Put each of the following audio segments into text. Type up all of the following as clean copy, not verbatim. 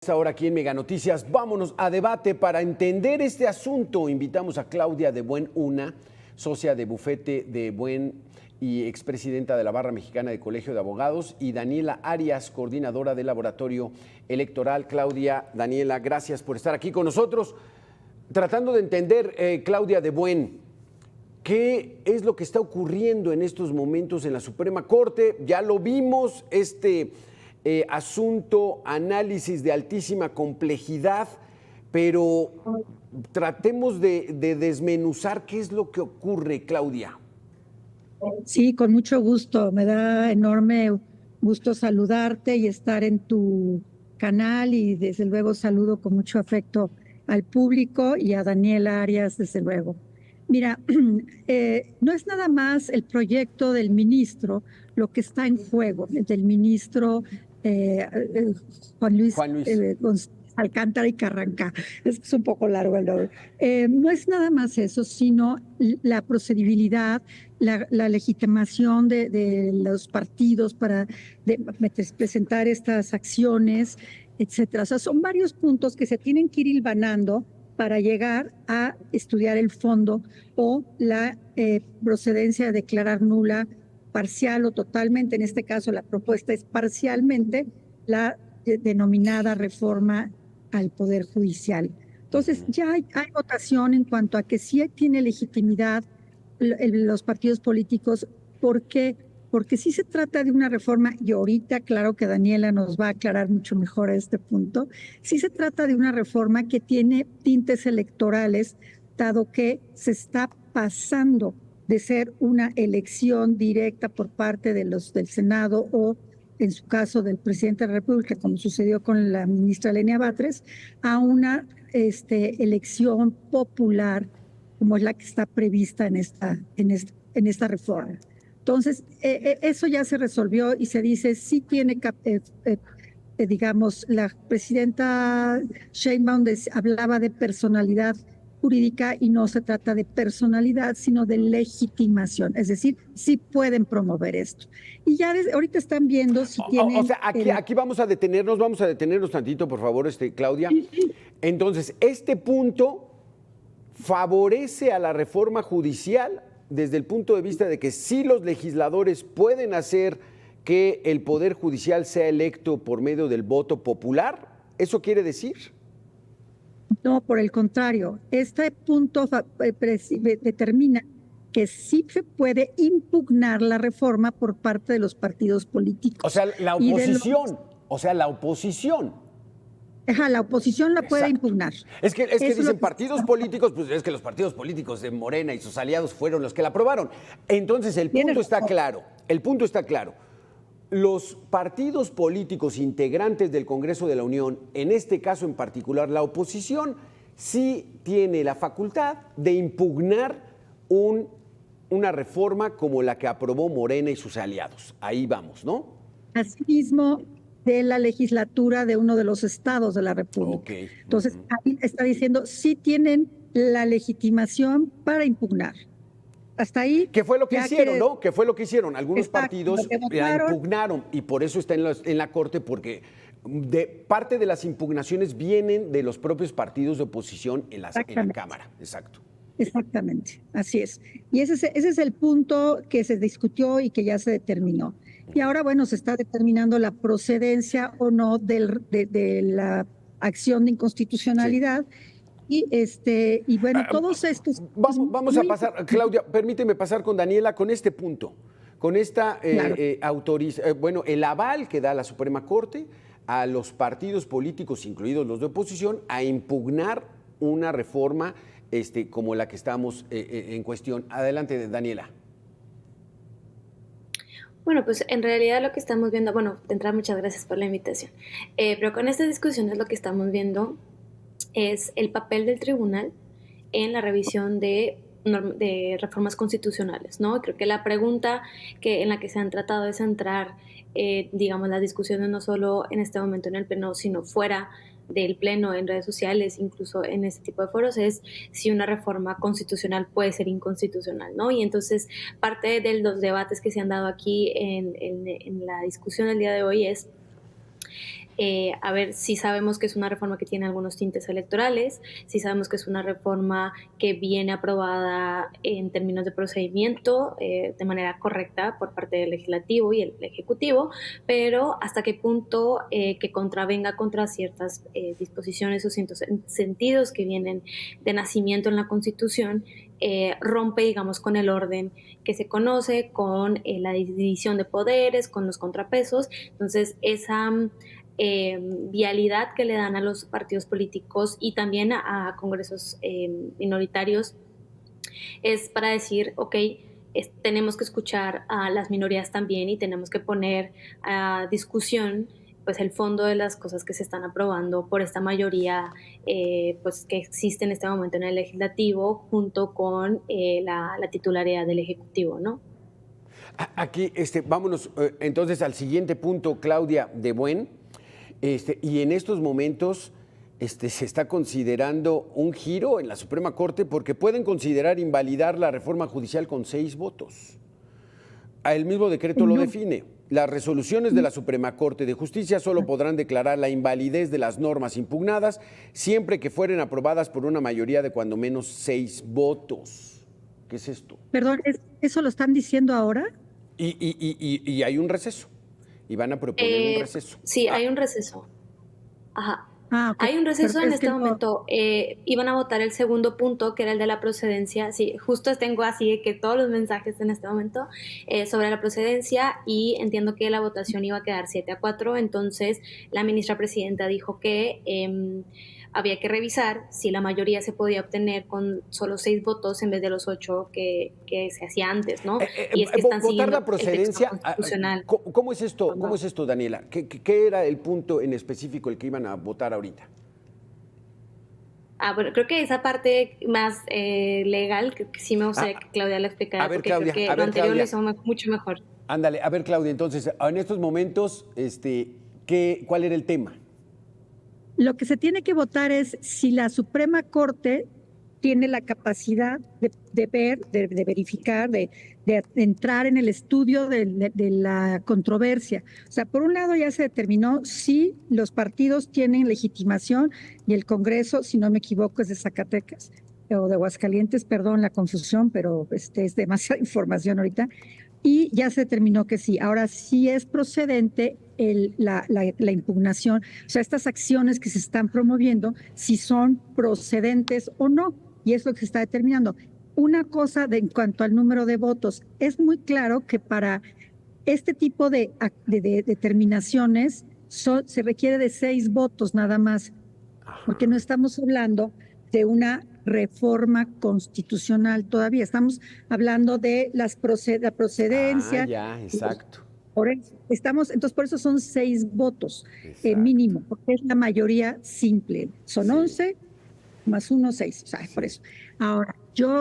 esta hora aquí en Mega Noticias. Vámonos a debate para entender este asunto. Invitamos a Claudia de Buenuna, socia de bufete de Buen y expresidenta de la Barra Mexicana de Colegio de Abogados, y Daniela Arias, coordinadora del Laboratorio Electoral. Claudia, Daniela, gracias por estar aquí con nosotros. Tratando de entender, Claudia de Buen, ¿qué es lo que está ocurriendo en estos momentos en la Suprema Corte? Ya lo vimos, asunto, análisis de altísima complejidad, pero tratemos de desmenuzar qué es lo que ocurre, Claudia. Sí, con mucho gusto. Me da enorme gusto saludarte y estar en tu canal, y desde luego saludo con mucho afecto al público y a Daniela Arias, desde luego. Mira, no es nada más el proyecto del ministro lo que está en juego, el del ministro Juan Luis, Juan Luis. González Alcántara y Carranca. Es un poco largo el nombre. No es nada más eso, sino la procedibilidad, la legitimación de los partidos para presentar estas acciones, etcétera. O sea, son varios puntos que se tienen que ir hilvanando para llegar a estudiar el fondo o la procedencia de declarar nula, parcial o totalmente. En este caso, la propuesta es parcialmente la denominada reforma al Poder Judicial. Entonces, ya hay votación en cuanto a que sí tiene legitimidad los partidos políticos. ¿Por qué? Porque sí se trata de una reforma, y ahorita claro que Daniela nos va a aclarar mucho mejor este punto, sí se trata de una reforma que tiene tintes electorales, dado que se está pasando de ser una elección directa por parte del Senado o, en su caso, del presidente de la República, como sucedió con la ministra Lenia Batres, a una elección popular, como es la que está prevista en esta reforma. Entonces, eso ya se resolvió y se dice, sí tiene, digamos, la presidenta Sheinbaum hablaba de personalidad jurídica, y no se trata de personalidad, sino de legitimación. Es decir, sí pueden promover esto. Y ya ahorita están viendo si tienen... O sea, aquí vamos a detenernos tantito, por favor, Claudia. Entonces, este punto favorece a la reforma judicial desde el punto de vista de que sí los legisladores pueden hacer que el Poder Judicial sea electo por medio del voto popular. ¿Eso quiere decir? No, por el contrario, este punto determina que sí se puede impugnar la reforma por parte de los partidos políticos. O sea, la oposición. La oposición la puede impugnar. Es que dicen partidos políticos, pues es que los partidos políticos de Morena y sus aliados fueron los que la aprobaron. Entonces, el punto está claro. Los partidos políticos integrantes del Congreso de la Unión, en este caso en particular la oposición, sí tiene la facultad de impugnar una reforma como la que aprobó Morena y sus aliados. Ahí vamos, ¿no? Asimismo, de la legislatura de uno de los estados de la República. Okay. Entonces, ahí está diciendo, sí tienen la legitimación para impugnar. Hasta ahí. ¿Qué fue lo que hicieron, no? ¿Qué fue lo que hicieron? Algunos partidos la impugnaron, y por eso está en la Corte, porque parte de las impugnaciones vienen de los propios partidos de oposición en la Cámara. Exacto. Exactamente, así es. Y ese es el punto que se discutió y que ya se determinó. Y ahora, bueno, se está determinando la procedencia o no de la acción de inconstitucionalidad. Sí. Y bueno, todos estos... Vamos a pasar, Claudia, permíteme pasar con Daniela con este punto, con esta el aval que da la Suprema Corte a los partidos políticos, incluidos los de oposición, a impugnar una reforma como la que estamos en cuestión. Adelante, Daniela. Bueno, pues en realidad lo que estamos viendo, de entrada muchas gracias por la invitación, pero con esta discusión lo que estamos viendo es el papel del tribunal en la revisión de reformas constitucionales, ¿no? Creo que la pregunta en la que se han tratado de centrar, las discusiones no solo en este momento en el Pleno, sino fuera del Pleno, en redes sociales, incluso en este tipo de foros, es si una reforma constitucional puede ser inconstitucional, ¿no? Y entonces parte de los debates que se han dado aquí en la discusión del día de hoy es a ver si sabemos que es una reforma que tiene algunos tintes electorales, si sabemos que es una reforma que viene aprobada en términos de procedimiento de manera correcta por parte del legislativo y el ejecutivo, pero hasta qué punto que contravenga contra ciertas disposiciones o ciertos sentidos que vienen de nacimiento en la Constitución, rompe, digamos, con el orden que se conoce, con la división de poderes, con los contrapesos. Entonces, esa vialidad que le dan a los partidos políticos y también a congresos minoritarios es para decir, ok, tenemos que escuchar a las minorías también y tenemos que poner a discusión pues el fondo de las cosas que se están aprobando por esta mayoría pues que existe en este momento en el legislativo junto con la titularidad del ejecutivo, ¿no? Aquí, vámonos entonces al siguiente punto, Claudia de Buen. Y en estos momentos se está considerando un giro en la Suprema Corte porque pueden considerar invalidar la reforma judicial con 6 votos. El mismo decreto lo define. Las resoluciones de la Suprema Corte de Justicia solo podrán declarar la invalidez de las normas impugnadas siempre que fueren aprobadas por una mayoría de cuando menos 6 votos. ¿Qué es esto? Perdón, ¿eso lo están diciendo ahora? Y hay un receso. Y van a proponer un receso. Sí, hay un receso. Ajá. Okay. Hay un receso Pero en este momento. Iban a votar el segundo punto, que era el de la procedencia. Sí, justo tengo así que todos los mensajes en este momento sobre la procedencia y entiendo que la votación iba a quedar 7-4. Entonces, la ministra presidenta dijo que había que revisar si la mayoría se podía obtener con solo 6 votos en vez de los 8 que se hacía antes, ¿no? Y es que están votar la procedencia. Constitucional. ¿Cómo es esto? ¿Cómo es esto, Daniela? ¿Qué era el punto en específico el que iban a votar ahorita? Bueno, creo que esa parte más legal, que sí me gustaría que Claudia la explicara, porque Claudia, creo que lo anterior lo hizo mucho mejor. Ándale, a ver, Claudia, entonces, en estos momentos, ¿cuál era el tema? Lo que se tiene que votar es si la Suprema Corte tiene la capacidad de ver, de verificar, de entrar en el estudio de la controversia. O sea, por un lado ya se determinó si los partidos tienen legitimación y el Congreso, si no me equivoco, es de Zacatecas o de Aguascalientes, perdón la confusión, pero es demasiada información ahorita. Y ya se determinó que sí. Ahora sí es procedente la impugnación, o sea, estas acciones que se están promoviendo, si son procedentes o no, y es lo que se está determinando. Una cosa en cuanto al número de votos, es muy claro que para este tipo de determinaciones se requiere de 6 votos nada más, porque no estamos hablando de una reforma constitucional todavía, estamos hablando de la procedencia. Ya, exacto. Entonces, por eso son 6 votos mínimo, porque es la mayoría simple. Son 11 más 1, 6. O sea, por eso. Ahora,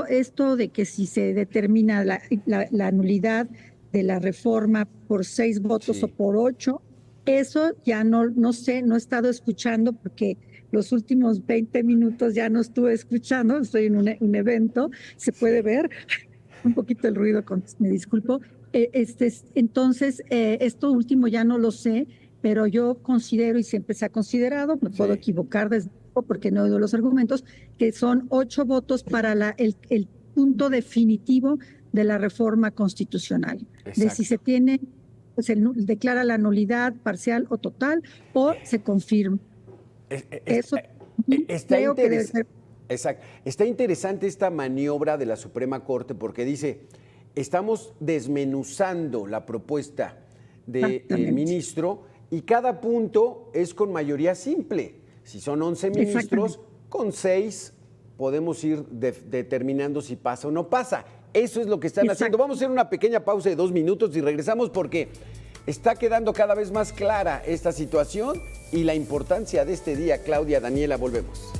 esto de que si se determina la nulidad de la reforma por 6 votos o por 8, eso ya no sé, no he estado escuchando porque los últimos 20 minutos ya no estuve escuchando, estoy en un evento, se puede ver un poquito el ruido, me disculpo. Entonces, esto último ya no lo sé, pero yo considero y siempre se ha considerado, me puedo equivocar desde porque no he oído los argumentos, que son 8 votos para el punto definitivo de la reforma constitucional. Exacto. De si se tiene, pues se declara la nulidad parcial o total o se confirma. Eso creo que debe ser. Exacto. Está interesante esta maniobra de la Suprema Corte porque dice, estamos desmenuzando la propuesta del ministro y cada punto es con mayoría simple. Si son 11 ministros, con 6 podemos ir determinando si pasa o no pasa. Eso es lo que están haciendo. Vamos a hacer una pequeña pausa de 2 minutos y regresamos porque está quedando cada vez más clara esta situación y la importancia de este día. Claudia, Daniela, volvemos.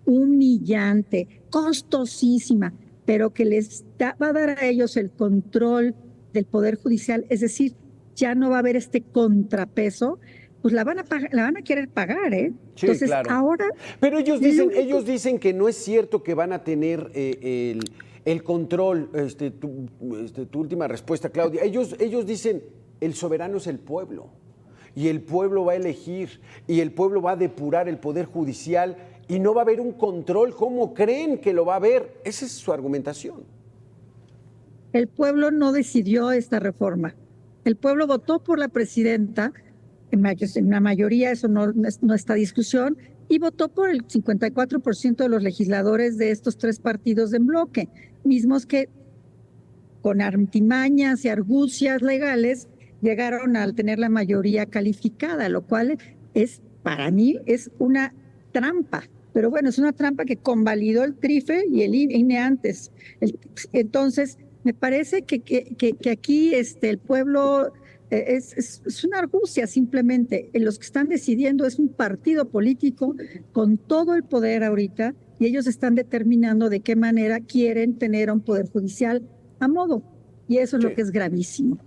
Humillante, costosísima, pero que va a dar a ellos el control del Poder Judicial, es decir, ya no va a haber este contrapeso, pues la van a querer pagar, ¿eh? Sí, entonces, claro. Ahora... Pero ellos dicen que no es cierto que van a tener el control, tu última respuesta, Claudia. Ellos dicen, el soberano es el pueblo. y el pueblo va a elegir y el pueblo va a depurar el Poder Judicial y no va a haber un control. ¿Cómo creen que lo va a haber? Esa es su argumentación. El pueblo no decidió esta reforma. El pueblo votó por la presidenta, en una mayoría, eso no está discusión, y votó por el 54% de los legisladores de estos tres partidos en bloque, mismos que con artimañas y argucias legales llegaron a tener la mayoría calificada, lo cual es, para mí, es una trampa. Pero bueno, es una trampa que convalidó el TRIFE y el INE antes. Entonces, me parece que aquí el pueblo es una argucia simplemente. Los que están decidiendo es un partido político con todo el poder ahorita y ellos están determinando de qué manera quieren tener un poder judicial a modo. Y eso es lo que es gravísimo.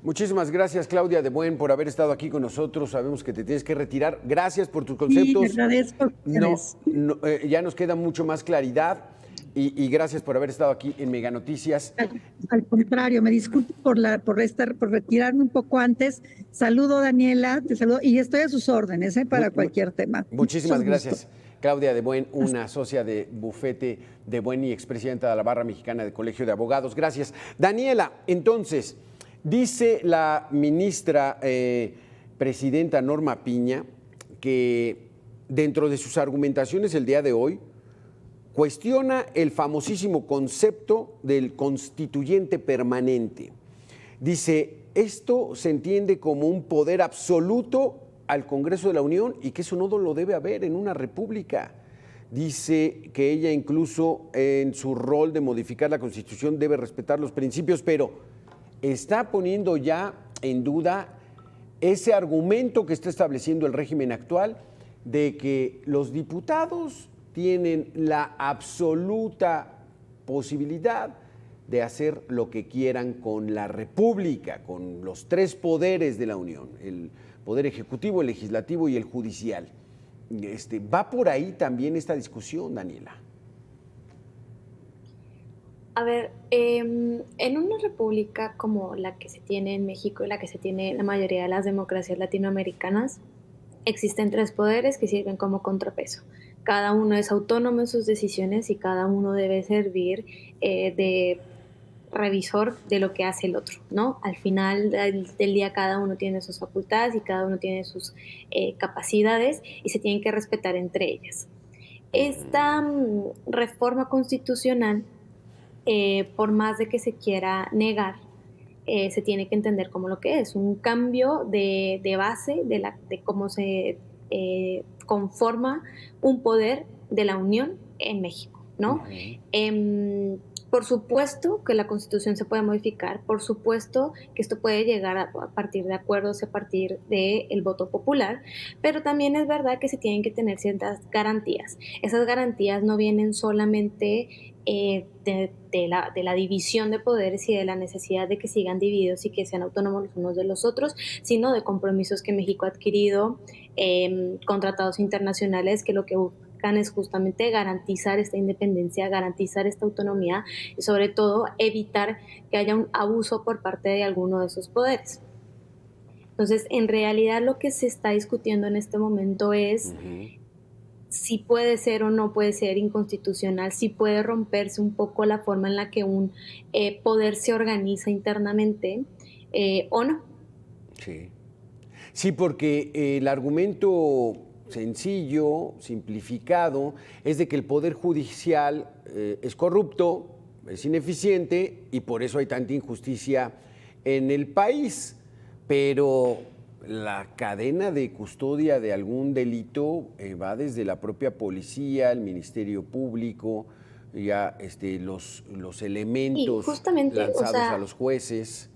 Muchísimas gracias, Claudia de Buen, por haber estado aquí con nosotros. Sabemos que te tienes que retirar. Gracias por tus conceptos. Sí, agradezco. Ya nos queda mucho más claridad y gracias por haber estado aquí en Mega Noticias. Al contrario, me disculpo por retirarme un poco antes. Saludo, Daniela, te saludo y estoy a sus órdenes para cualquier tema. Muchísimas gracias. Claudia de Buen, una socia de Bufete de Buen y expresidenta de la Barra Mexicana del Colegio de Abogados. Gracias. Daniela, entonces, dice la ministra presidenta Norma Piña que dentro de sus argumentaciones el día de hoy cuestiona el famosísimo concepto del constituyente permanente. Dice, esto se entiende como un poder absoluto al Congreso de la Unión y que eso no lo debe haber en una república. Dice que ella incluso en su rol de modificar la Constitución debe respetar los principios, pero está poniendo ya en duda ese argumento que está estableciendo el régimen actual de que los diputados tienen la absoluta posibilidad de hacer lo que quieran con la República, con los tres poderes de la Unión, el Poder Ejecutivo, el Legislativo y el Judicial. ¿Va por ahí también esta discusión, Daniela? A ver, en una república como la que se tiene en México y la que se tiene en la mayoría de las democracias latinoamericanas, existen tres poderes que sirven como contrapeso. Cada uno es autónomo en sus decisiones y cada uno debe servir de revisor de lo que hace el otro, ¿no? Al final del día cada uno tiene sus facultades y cada uno tiene sus capacidades y se tienen que respetar entre ellas. Esta reforma constitucional, por más de que se quiera negar, se tiene que entender como lo que es, un cambio de base de cómo se conforma un poder de la Unión en México, ¿no? Por supuesto que la Constitución se puede modificar, por supuesto que esto puede llegar a partir de acuerdos, a partir del voto popular, pero también es verdad que se tienen que tener ciertas garantías. Esas garantías no vienen solamente de la división de poderes y de la necesidad de que sigan divididos y que sean autónomos los unos de los otros, sino de compromisos que México ha adquirido con tratados internacionales que lo que buscan es justamente garantizar esta independencia, garantizar esta autonomía y sobre todo evitar que haya un abuso por parte de alguno de esos poderes. Entonces, en realidad lo que se está discutiendo en este momento es si puede ser o no puede ser inconstitucional, si puede romperse un poco la forma en la que un poder se organiza internamente o no. Sí, porque el argumento sencillo, simplificado, es de que el Poder Judicial es corrupto, es ineficiente y por eso hay tanta injusticia en el país. Pero la cadena de custodia de algún delito va desde la propia policía, el Ministerio Público, ya los elementos lanzados a los jueces.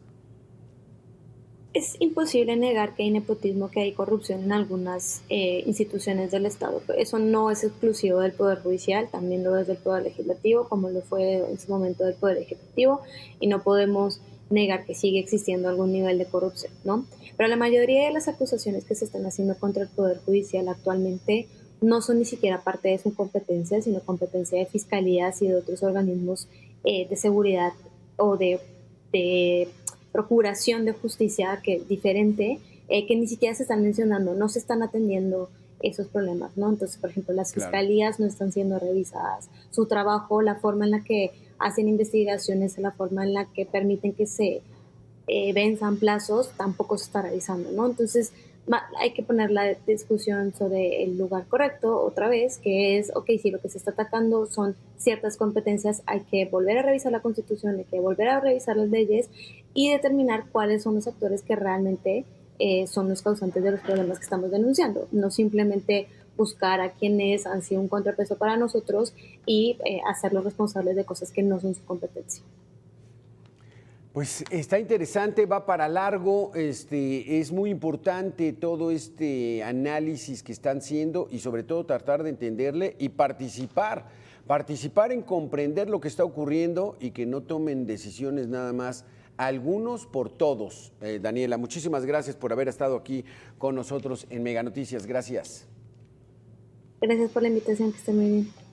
Es imposible negar que hay nepotismo, que hay corrupción en algunas instituciones del Estado. Eso no es exclusivo del Poder Judicial, también lo es del Poder Legislativo, como lo fue en su momento del Poder Ejecutivo, y no podemos negar que sigue existiendo algún nivel de corrupción, ¿no? Pero la mayoría de las acusaciones que se están haciendo contra el Poder Judicial actualmente no son ni siquiera parte de su competencia, sino competencia de fiscalías y de otros organismos de seguridad o de procuración de justicia que diferente que ni siquiera se están mencionando, no se están atendiendo esos problemas, ¿no? Entonces, por ejemplo, las fiscalías no están siendo revisadas, su trabajo, la forma en la que hacen investigaciones, la forma en la que permiten que se venzan plazos, tampoco se está revisando, ¿no? Entonces, hay que poner la discusión sobre el lugar correcto otra vez, que es, ok, si lo que se está atacando son ciertas competencias, hay que volver a revisar la Constitución, hay que volver a revisar las leyes y determinar cuáles son los actores que realmente son los causantes de los problemas que estamos denunciando, no simplemente buscar a quienes han sido un contrapeso para nosotros y hacerlos responsables de cosas que no son su competencia. Pues está interesante, va para largo, es muy importante todo este análisis que están haciendo y sobre todo tratar de entenderle y participar en comprender lo que está ocurriendo y que no tomen decisiones nada más algunos por todos. Daniela, muchísimas gracias por haber estado aquí con nosotros en Mega Noticias. Gracias. Gracias por la invitación, que esté muy bien.